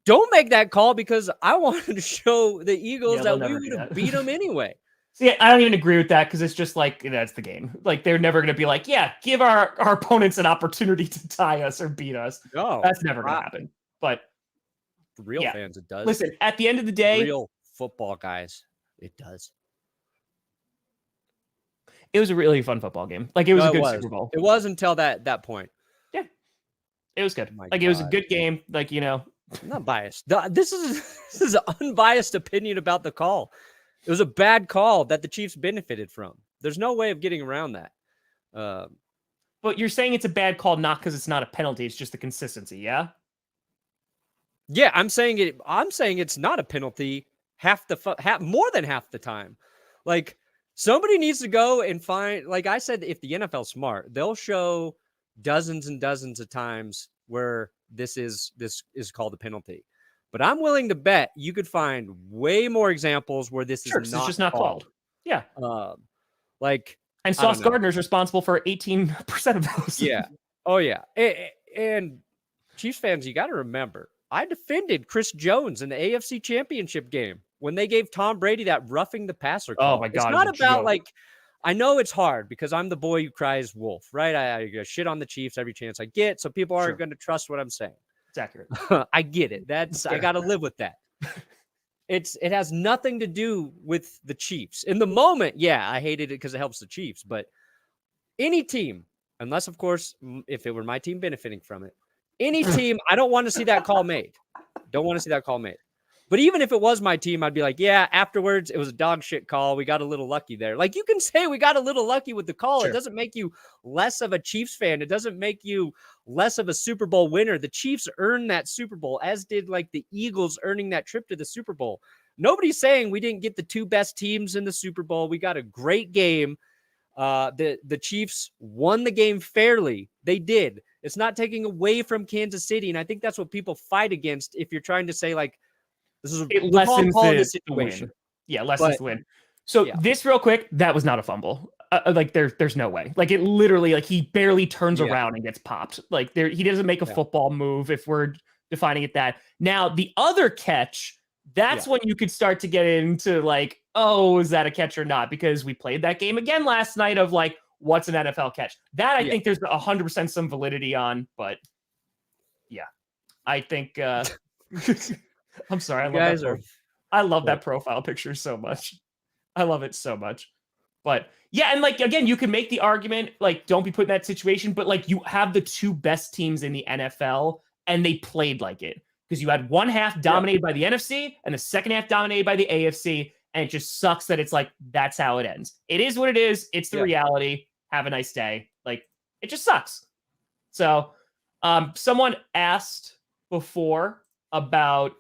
don't make that call because I wanted to show the Eagles that we would have beat them anyway. See, I don't even agree with that because it's just like, that's the game. Like, they're never going to be like, give our opponents an opportunity to tie us or beat us. No, that's never going to happen. But for real fans, it does. Listen, at the end of the day, real football guys, it does. It was a really fun football game. Like, it was a good Super Bowl. It was until that point. Yeah. It was good. It was a good game. Like, I'm not biased. This is an unbiased opinion about the call. It was a bad call that the Chiefs benefited from. There's no way of getting around that. But you're saying it's a bad call not because it's not a penalty. It's just the consistency, yeah? Yeah, I'm saying it's not a penalty more than half the time. Like, somebody needs to go and find, like I said, if the NFL's smart, they'll show dozens and dozens of times where this is called a penalty. But I'm willing to bet you could find way more examples where this is it's just not called. Yeah. And Sauce Gardner's responsible for 18% of those. Yeah. Oh, yeah. And Chiefs fans, you got to remember, I defended Chris Jones in the AFC Championship game when they gave Tom Brady that roughing the passer call. Oh my God, it's not about like, I know it's hard because I'm the boy who cries wolf, right? I shit on the Chiefs every chance I get, so people aren't going to trust what I'm saying. It's accurate. I get it. I got to live with that. It has nothing to do with the Chiefs. In the moment, yeah, I hated it because it helps the Chiefs, but any team, unless of course, if it were my team benefiting from it, any team, I don't want to see that call made. Don't want to see that call made. But even if it was my team, I'd be like, yeah, afterwards, it was a dog shit call. We got a little lucky there. Like, you can say we got a little lucky with the call. Sure. It doesn't make you less of a Chiefs fan. It doesn't make you less of a Super Bowl winner. The Chiefs earned that Super Bowl, as did like the Eagles earning that trip to the Super Bowl. Nobody's saying we didn't get the two best teams in the Super Bowl. We got a great game. The Chiefs won the game fairly. They did. It's not taking away from Kansas City. And I think that's what people fight against if you're trying to say, like, this is it lessens the situation. Win. Yeah, lessens the win. So this real quick, that was not a fumble. Like there's no way. Like it literally, like he barely turns around and gets popped. Like he doesn't make a football move if we're defining it that. Now the other catch, that's when you could start to get into like, oh, is that a catch or not? Because we played that game again last night of like, what's an NFL catch? That I think there's 100% some validity on, but yeah, I think. I'm sorry. I love that profile picture so much. I love it so much. But yeah, and like again, you can make the argument like don't be put in that situation, but like you have the two best teams in the NFL and they played like it because you had one half dominated by the NFC and the second half dominated by the AFC, and it just sucks that it's like that's how it ends. It is what it is. It's the reality. Have a nice day. Like it just sucks. So, someone asked before about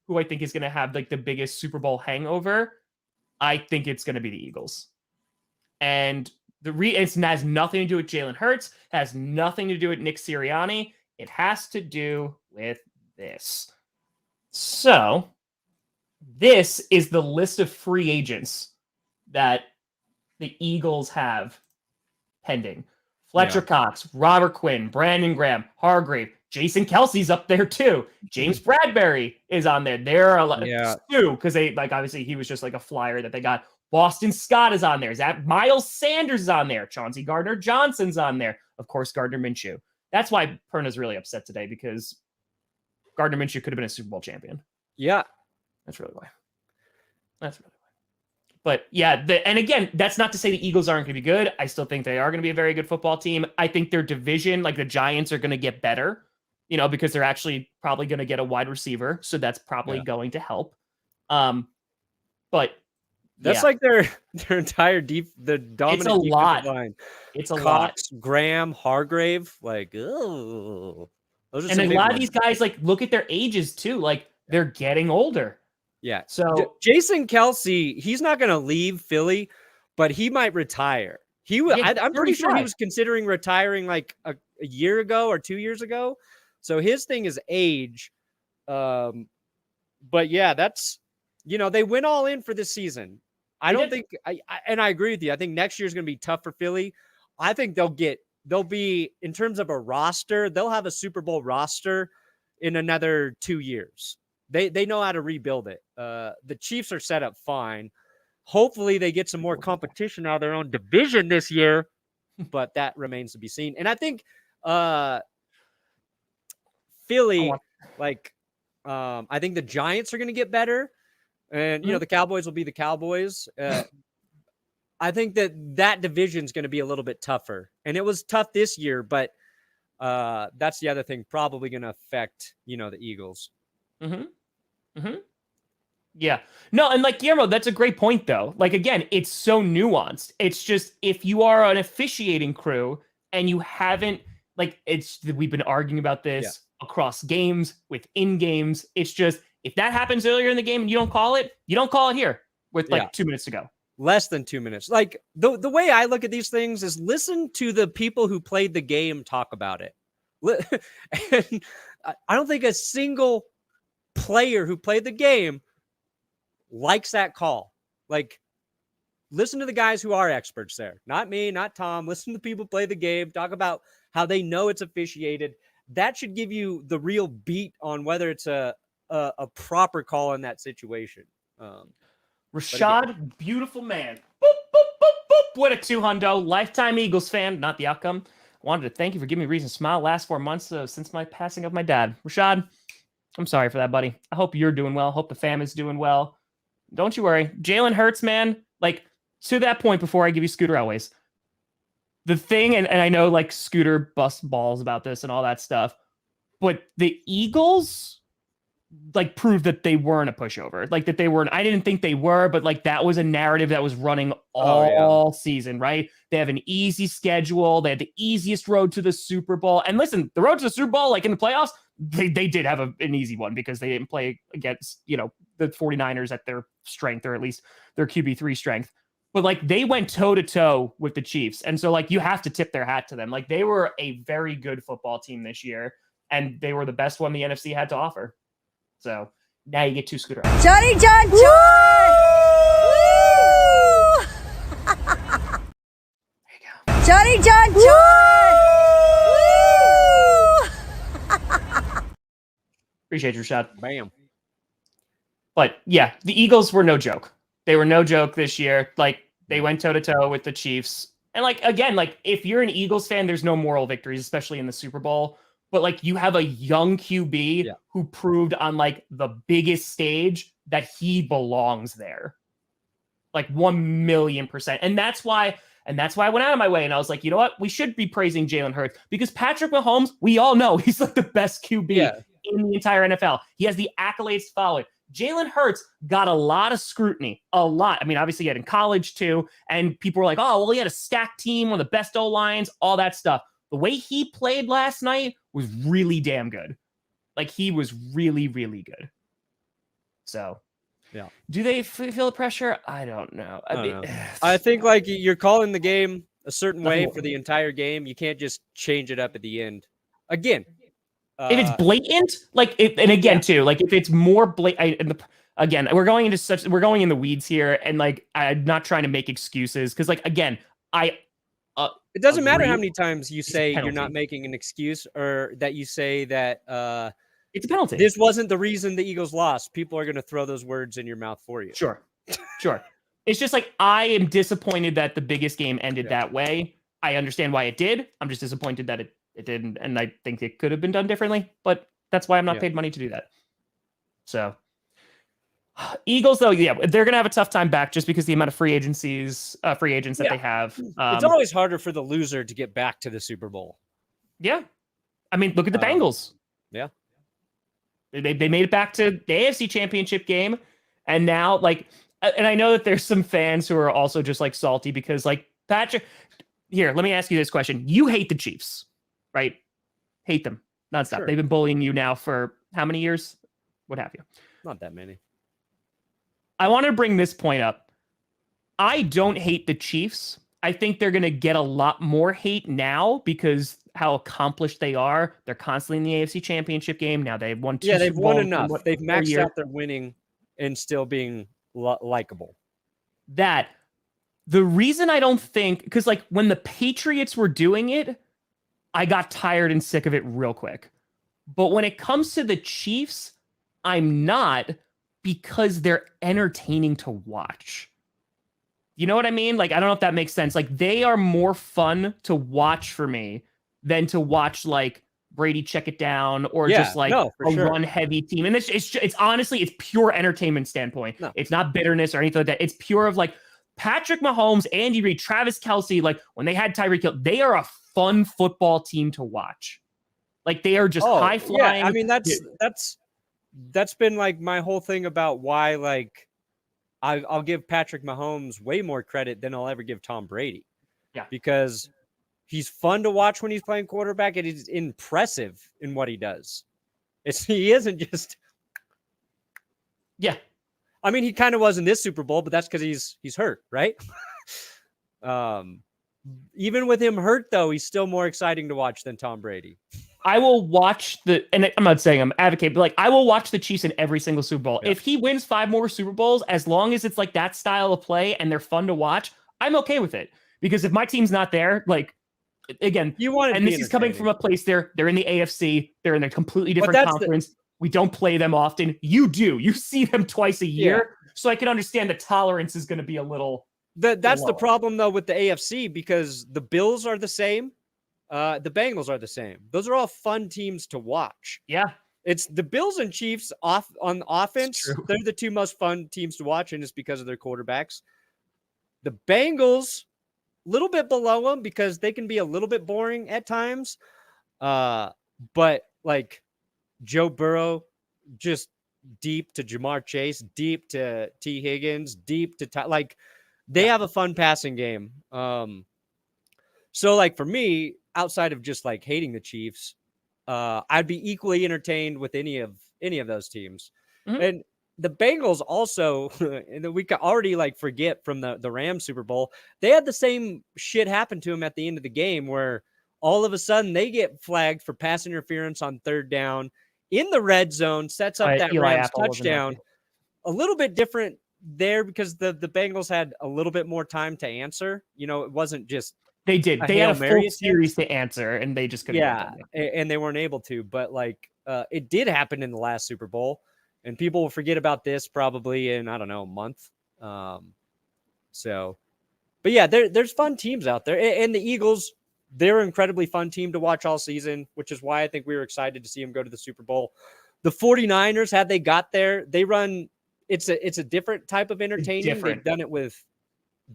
who I think is going to have like the biggest Super Bowl hangover. I think it's going to be the Eagles. And it has nothing to do with Jalen Hurts, has nothing to do with Nick Sirianni. It has to do with this. So, this is the list of free agents that the Eagles have pending. Fletcher Cox, Robert Quinn, Brandon Graham, Hargrave, Jason Kelsey's up there too. James Bradbury is on there. There are a lot two because they like obviously he was just like a flyer that they got. Boston Scott is on there. Is that Miles Sanders is on there? Chauncey Gardner-Johnson's on there. Of course, Gardner Minshew. That's why Perna's really upset today because Gardner Minshew could have been a Super Bowl champion. Yeah, that's really why. But yeah, and again, that's not to say the Eagles aren't going to be good. I still think they are going to be a very good football team. I think their division, like the Giants, are going to get better. Because they're actually probably going to get a wide receiver. So that's probably going to help. But that's like their entire the dominant defensive line. It's a Cox, lot. Graham, Hargrave, like, oh. And a lot of these guys, like, look at their ages too. Like, they're getting older. Yeah. So Jason Kelsey, he's not going to leave Philly, but he might retire. I'm pretty sure he was considering retiring like a year ago or 2 years ago. So his thing is age. But yeah, that's, they went all in for this season. I agree with you. I think next year is going to be tough for Philly. I think they'll be in terms of a roster, they'll have a Super Bowl roster in another 2 years. They know how to rebuild it. The Chiefs are set up fine. Hopefully they get some more competition out of their own division this year, but that remains to be seen. And I think, Philly, I think the Giants are going to get better, and the Cowboys will be the Cowboys. I think that division is going to be a little bit tougher, and it was tough this year, but that's the other thing probably going to affect the Eagles. Yeah, no, and like Guillermo, that's a great point though. Like again, it's so nuanced. It's just if you are an officiating crew and you haven't we've been arguing about this. Across games, within games. It's just, if that happens earlier in the game and you don't call it here with 2 minutes to go. Less than 2 minutes. Like the way I look at these things is listen to the people who played the game talk about it. And I don't think a single player who played the game likes that call. Like, listen to the guys who are experts there. Not me, not Tom. Listen to people play the game, talk about how they know it's officiated, that should give you the real beat on whether it's a proper call in that situation. Rashad, beautiful man. Boop, boop, boop, boop. What a 200. Lifetime Eagles fan, not the outcome. Wanted to thank you for giving me a reason to smile last 4 months since my passing of my dad. Rashad, I'm sorry for that, buddy. I hope you're doing well. Hope the fam is doing well. Don't you worry. Jalen Hurts, man, like, to that point before I give you Scooter Elways, the thing, and I know, like, Scooter bust balls about this and all that stuff, but the Eagles, like, proved that they weren't a pushover. Like, that they weren't. I didn't think they were, but, like, that was a narrative that was running all season, right? They have an easy schedule. They had the easiest road to the Super Bowl. And listen, the road to the Super Bowl, like, in the playoffs, they did have an easy one because they didn't play against, you know, the 49ers at their strength, or at least their QB3 strength. But, like, they went toe-to-toe with the Chiefs. And so, like, you have to tip their hat to them. Like, they were a very good football team this year, and they were the best one the NFC had to offer. So now you get 2 Scooter. Johnny John John! Woo! There you go. Johnny John John! Woo! Appreciate your shot. Bam. But yeah, the Eagles were no joke. They were no joke this year. Like, they went toe-to-toe with the Chiefs. And, like, again, like, if you're an Eagles fan, there's no moral victories, especially in the Super Bowl. But, like, you have a young QB who proved on, like, the biggest stage that he belongs there. Like, 1,000,000%. And that's why I went out of my way and I was like, you know what? We should be praising Jalen Hurts, because Patrick Mahomes, we all know he's, like, the best QB in the entire NFL. He has the accolades to follow it. Jalen Hurts got a lot of scrutiny, a lot. I mean, obviously he had in college too, and people were like, oh, well, he had a stacked team, one of the best O-lines, all that stuff. The way he played last night was really damn good. Like, he was really, really good. So, yeah. Do they feel the pressure? I don't know. I think, like, you're calling the game a certain way for the entire game. You can't just change it up at the end. Again, if it's blatant, like, too, like, if it's more blatant, again, we're going in the weeds here, and, like, I'm not trying to make excuses, because, like, again, it doesn't matter how many times you say you're not making an excuse, or that you say that it's a penalty. This wasn't the reason the Eagles lost. People are going to throw those words in your mouth for you. Sure. It's just, like, I am disappointed that the biggest game ended that way. I understand why it did. I'm just disappointed that it didn't, and I think it could have been done differently, but that's why I'm not paid money to do that. So, Eagles, though, they're going to have a tough time back, just because the amount of free agents that they have. It's always harder for the loser to get back to the Super Bowl. Yeah. I mean, look at the Bengals. Yeah. They made it back to the AFC Championship game, and now, like, and I know that there's some fans who are also just, like, salty because, like, Patrick, here, let me ask you this question. You hate the Chiefs, right? Hate them nonstop. Sure. They've been bullying you now for how many years? What have you? Not that many. I want to bring this point up. I don't hate the Chiefs. I think they're going to get a lot more hate now because how accomplished they are. They're constantly in the AFC Championship game. Now they've won 2 they've Super won Bowls enough. They've maxed year. out their winning and still being likable. That the reason I don't think, because, like, when the Patriots were doing it, I got tired and sick of it real quick. But when it comes to the Chiefs, I'm not, because they're entertaining to watch. You know what I mean? Like, I don't know if that makes sense. Like, they are more fun to watch for me than to watch, like, Brady check it down or just, like, run heavy team. And it's honestly, it's pure entertainment standpoint. No. It's not bitterness or anything like that. It's pure of, like, Patrick Mahomes, Andy Reid, Travis Kelce, like, when they had Tyreek Hill, they are a fun football team to watch. Like, they are just high flying. Yeah, I mean, that's been, like, my whole thing about why, like, I'll give Patrick Mahomes way more credit than I'll ever give Tom Brady. Yeah. Because he's fun to watch when he's playing quarterback, and he's impressive in what he does. He isn't just. Yeah. I mean, he kind of was in this Super Bowl, but that's because he's hurt, right? Even with him hurt, though, he's still more exciting to watch than Tom Brady. I will watch and I'm not saying I'm advocating, but, like, I will watch the Chiefs in every single Super Bowl. Yeah. If he wins 5 more Super Bowls, as long as it's, like, that style of play and they're fun to watch, I'm okay with it. Because if my team's not there, like, again, You want it, and this is coming from a place they're in the AFC. They're in a completely different conference. We don't play them often. You do. You see them twice a year. So I can understand the tolerance is going to be a little. That's the problem, though, with the AFC, because the Bills are the same. The Bengals are the same. Those are all fun teams to watch. Yeah. It's the Bills and Chiefs on offense. They're the two most fun teams to watch, and it's because of their quarterbacks. The Bengals, a little bit below them because they can be a little bit boring at times. But like Joe Burrow, just deep to Jamar Chase, deep to T. Higgins, deep to like they have a fun passing game. So like for me, outside of just like hating the Chiefs, I'd be equally entertained with any of those teams. Mm-hmm. And the Bengals also, and we could already like forget from the Rams Super Bowl, they had the same shit happen to them at the end of the game where all of a sudden they get flagged for pass interference on third down in the red zone, sets up that Eli Rams Apple touchdown. A little bit different there because the Bengals had a little bit more time to answer. You know, it wasn't just they did. They had a full series to answer, and they just couldn't. Yeah, and they weren't able to. But like, it did happen in the last Super Bowl, and people will forget about this probably in I don't know a month. So, but yeah, there's fun teams out there, and the Eagles. They're an incredibly fun team to watch all season, which is why I think we were excited to see them go to the Super Bowl. The 49ers, had they got there, they run. It's a different type of entertaining. They've done it with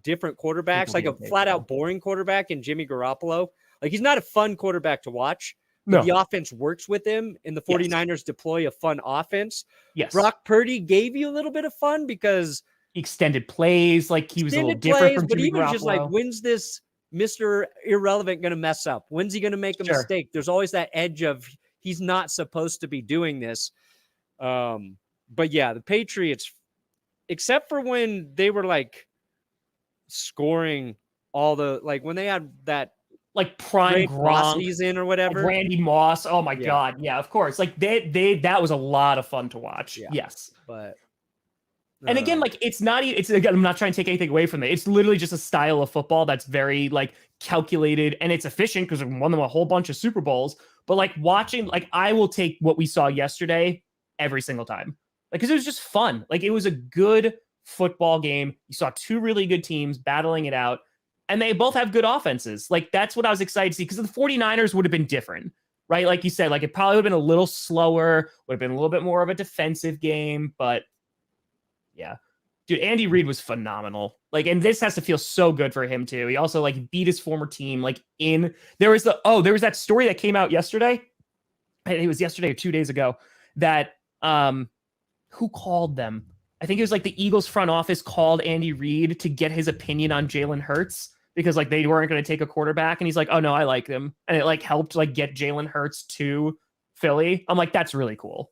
different quarterbacks, like a flat out boring quarterback in Jimmy Garoppolo. Like he's not a fun quarterback to watch. But the offense works with him, and the 49ers deploy a fun offense. Yes. Brock Purdy gave you a little bit of fun because extended plays, like he was a little different from Jimmy Garoppolo. Just like, when's this Mr. Irrelevant going to mess up? When's he going to make a mistake? There's always that edge of he's not supposed to be doing this. But yeah, the Patriots, except for when they were like scoring all the, like when they had that like prime Gronk season or whatever, Randy Moss. Oh my God. Yeah, of course. Like that was a lot of fun to watch. Yeah. Yes. But and again, like again, I'm not trying to take anything away from it. It's literally just a style of football that's very like calculated and it's efficient because it won them a whole bunch of Super Bowls. But like watching, like I will take what we saw yesterday every single time. Like, because it was just fun. Like it was a good football game. You saw two really good teams battling it out. And they both have good offenses. Like, that's what I was excited to see because the 49ers would have been different, right? Like you said, like it probably would have been a little slower, would have been a little bit more of a defensive game. But yeah, dude, Andy Reid was phenomenal. Like, and this has to feel so good for him too. He also like beat his former team. Like there was that story that came out yesterday. I think it was yesterday or 2 days ago that who called them? I think it was like the Eagles front office called Andy Reid to get his opinion on Jalen Hurts because like they weren't going to take a quarterback. And he's like, oh no, I like them. And it like helped like get Jalen Hurts to Philly. I'm like, that's really cool.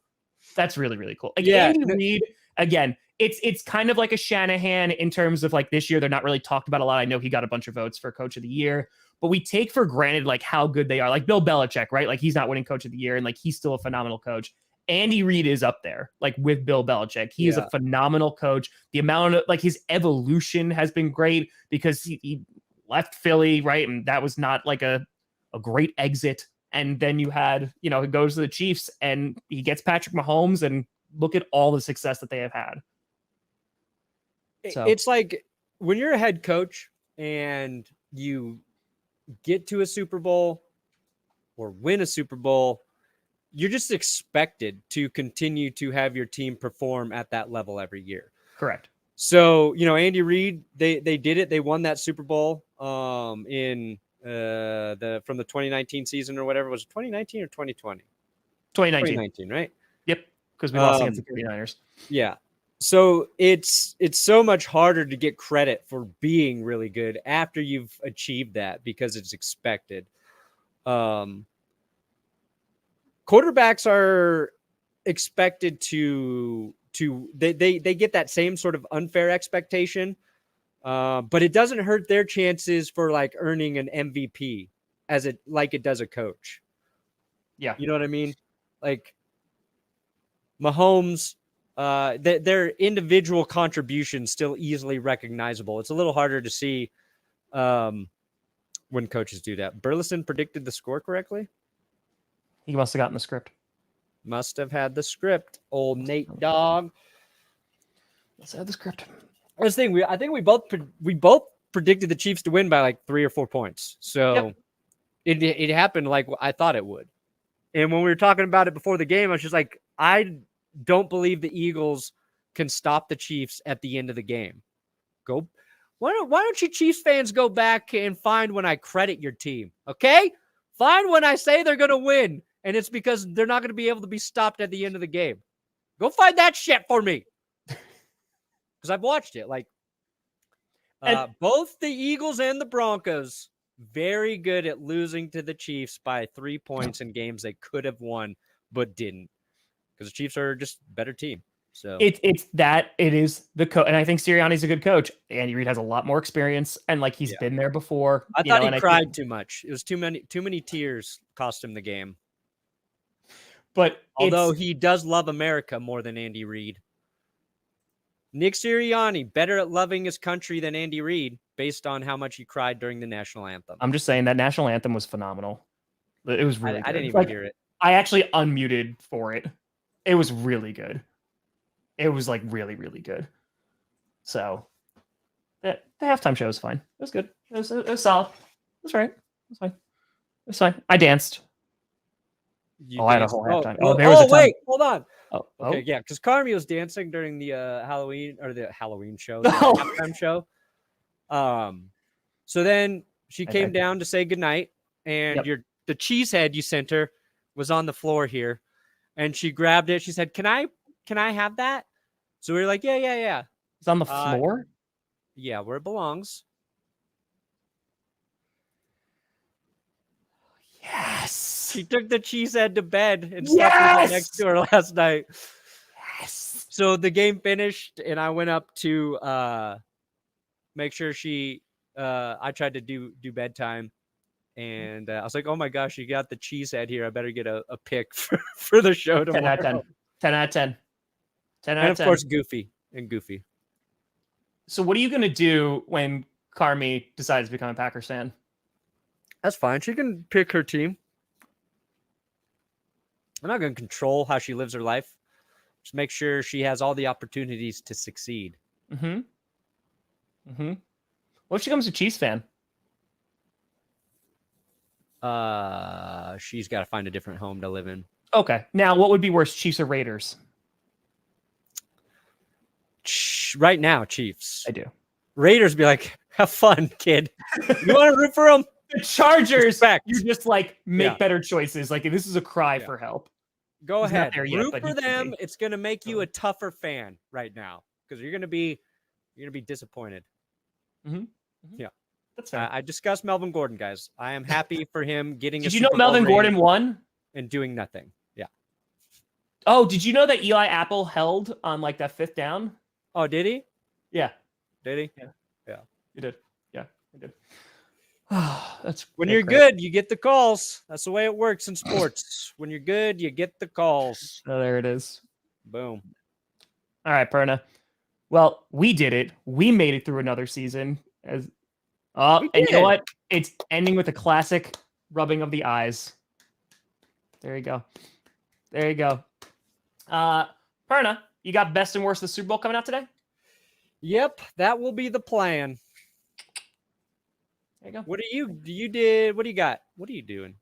That's really, really cool. Like, yeah. Andy Reid, again, it's kind of like a Shanahan in terms of like this year, they're not really talked about a lot. I know he got a bunch of votes for coach of the year, but we take for granted like how good they are. Like Bill Belichick, right? Like he's not winning coach of the year and like he's still a phenomenal coach. Andy Reid is up there, like with Bill Belichick. He is a phenomenal coach. The amount of like his evolution has been great because he left Philly, right? And that was not like a great exit. And then you had, he goes to the Chiefs and he gets Patrick Mahomes and look at all the success that they have had. So it's like when you're a head coach and you get to a Super Bowl or win a Super Bowl, you're just expected to continue to have your team perform at that level every year. Correct. So, Andy Reid, they did it. They won that Super Bowl from the 2019 season or whatever. Was it 2019 or 2020? 2019, right? Yep. Because we lost against the 49ers. Yeah. So it's so much harder to get credit for being really good after you've achieved that because it's expected. Quarterbacks are expected to they get that same sort of unfair expectation, but it doesn't hurt their chances for like earning an MVP like it does a coach. Yeah, you know what I mean? Like Mahomes, their individual contributions still easily recognizable. It's a little harder to see when coaches do that. Burleson predicted the score correctly. He must have gotten the script. Must have had the script. Old Nate Dog. Let's have the script. That's the thing. I think we both predicted the Chiefs to win by like 3 or 4 points. So it happened like I thought it would. And when we were talking about it before the game, I was just like, I don't believe the Eagles can stop the Chiefs at the end of the game. Why don't you Chiefs fans go back and find when I credit your team, okay? Find when I say they're going to win, and it's because they're not going to be able to be stopped at the end of the game. Go find that shit for me. Because I've watched it. Like, both the Eagles and the Broncos, very good at losing to the Chiefs by 3 points in games they could have won, but didn't. Because the Chiefs are just a better team. So it is the coach, and I think Sirianni's a good coach. Andy Reid has a lot more experience, and like he's been there before. I thought he cried too much. It was too many tears cost him the game. But although he does love America more than Andy Reid, Nick Sirianni better at loving his country than Andy Reid, based on how much he cried during the national anthem. I'm just saying that national anthem was phenomenal. It was really. I didn't even hear it. I actually unmuted for it. It was really good. It was like really, really good. So the halftime show was fine. It was good. It was solid. It was right. It was fine. It was fine. I danced. I had a whole halftime. Hold on. Okay, yeah, because Carmi was dancing during the Halloween show, the halftime show. So then she came down to say goodnight, and the cheesehead you sent her was on the floor here, and she grabbed it. She said, Can I have that? So we were like, yeah. It's on the floor? Yeah, where it belongs. Yes. She took the cheesehead to bed and slept with it next to her last night. Yes. So the game finished, and I went up to make sure I tried to do bedtime. And I was like, oh my gosh, you got the cheesehead here. I better get a pick for the show tomorrow. 10 out of 10. 10 out of 10. 10 out of 10. And of course, Goofy. So what are you going to do when Carmi decides to become a Packers fan? That's fine. She can pick her team. I'm not going to control how she lives her life. Just make sure she has all the opportunities to succeed. What if she becomes a Chiefs fan? She's got to find a different home to live in. Okay. Now, what would be worse, Chiefs or Raiders? Right now, Chiefs. I do. Raiders be like, have fun, kid. You want to root for them? The Chargers, Respect. you just like make better choices. Like this is a cry for help. Go ahead. Root for them. It's going to make you a tougher fan right now because you're going to be disappointed. Yeah. That's fair. I discussed Melvin Gordon, guys. I am happy for him getting Did you know Melvin Gordon won? And doing nothing. Yeah. Oh, did you know that Eli Apple held on like that 5th down? Oh, did he? Yeah. Did he? Yeah. He did. Yeah, he did. That's when you're good, you get the calls. That's the way it works in sports. When you're good, you get the calls. Oh, there it is. Boom. All right, Perna. Well, we did it. We made it through another season. And you know what? It's ending with a classic rubbing of the eyes. There you go. There you go. Perna, you got best and worst of the Super Bowl coming out today? Yep, that will be the plan. There you go. What do you got? What are you doing?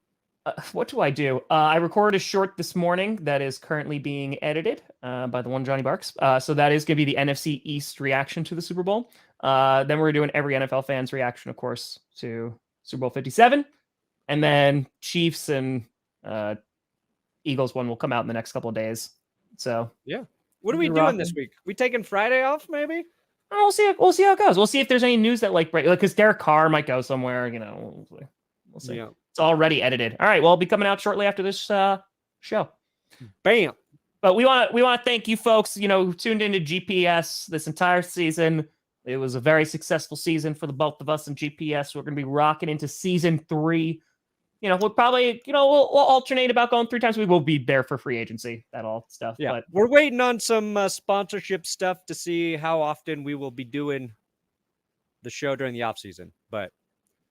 What do I do? I recorded a short this morning that is currently being edited by the one Johnny Barks. So that is going to be the NFC East reaction to the Super Bowl. Then we're doing every NFL fan's reaction, of course, to Super Bowl 57. And then Chiefs and Eagles one will come out in the next couple of days. So yeah. What are we doing this week? We taking Friday off, maybe? We'll see how it goes. We'll see if there's any news that because Derek Carr might go somewhere. We'll see. Yeah. It's already edited. All right. Well, I'll be coming out shortly after this show. Bam. But we want to thank you folks. Who tuned into GPS this entire season. It was a very successful season for the both of us in GPS. We're going to be rocking into season 3. We'll probably, we'll alternate about going 3 times. We will be there for free agency, that all stuff. Yeah, but we're waiting on some sponsorship stuff to see how often we will be doing the show during the off season. But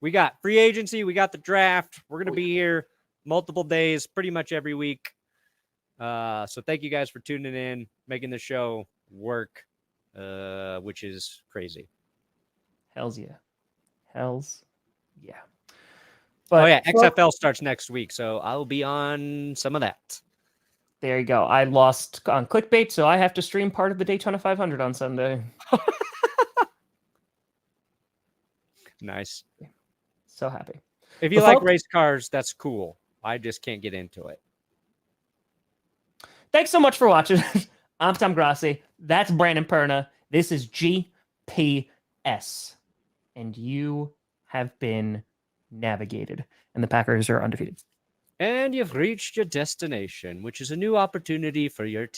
We got free agency. We got the draft. We're going to be here multiple days, pretty much every week. So thank you guys for tuning in, making the show work, which is crazy. Hells yeah. But, XFL starts next week, so I'll be on some of that. There you go. I lost on clickbait, so I have to stream part of the Daytona 500 on Sunday. Nice. So happy. If you like race cars, that's cool. I just can't get into it. Thanks so much for watching. I'm Tom Grossi. That's Brandon Perna. This is GPS. And you have been navigated. And the Packers are undefeated. And you've reached your destination, which is a new opportunity for your team.